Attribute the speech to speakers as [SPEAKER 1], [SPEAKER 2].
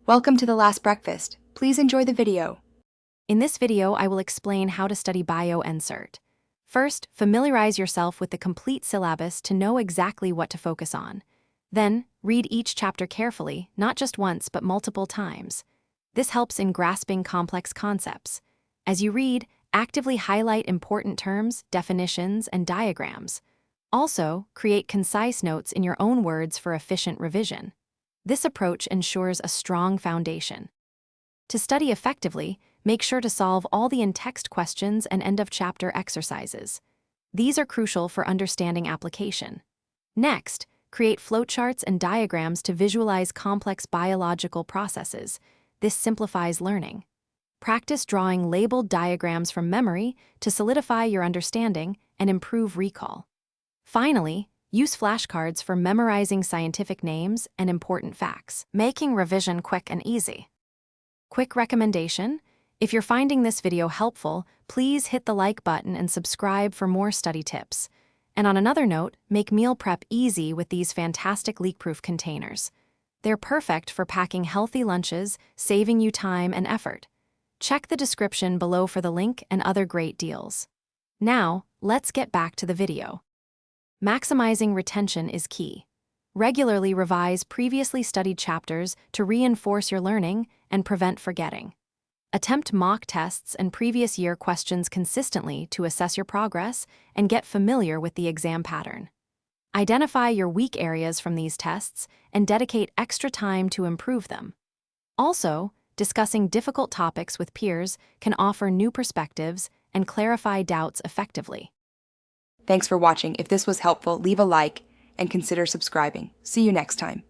[SPEAKER 1] Welcome to The Last Breakfast. Please enjoy the video.
[SPEAKER 2] In this video, I will explain how to study Bio NCERT. First, familiarize yourself with the complete syllabus to know exactly what to focus on. Then, read each chapter carefully, not just once but multiple times. This helps in grasping complex concepts. As you read, actively highlight important terms, definitions, and diagrams. Also, create concise notes in your own words for efficient revision. This approach ensures a strong foundation. To study effectively, make sure to solve all the in-text questions and end-of-chapter exercises. These are crucial for understanding application. Next, create flowcharts and diagrams to visualize complex biological processes. This simplifies learning. Practice drawing labeled diagrams from memory to solidify your understanding and improve recall. Finally, use flashcards for memorizing scientific names and important facts, making revision quick and easy. Quick recommendation: if you're finding this video helpful, please hit the like button and subscribe for more study tips. And on another note, make meal prep easy with these fantastic leak-proof containers. They're perfect for packing healthy lunches, saving you time and effort. Check the description below for the link and other great deals. Now, let's get back to the video. Maximizing retention is key. Regularly revise previously studied chapters to reinforce your learning and prevent forgetting. Attempt mock tests and previous year questions consistently to assess your progress and get familiar with the exam pattern. Identify your weak areas from these tests and dedicate extra time to improve them. Also, discussing difficult topics with peers can offer new perspectives and clarify doubts effectively.
[SPEAKER 1] Thanks for watching. If this was helpful, leave a like and consider subscribing. See you next time.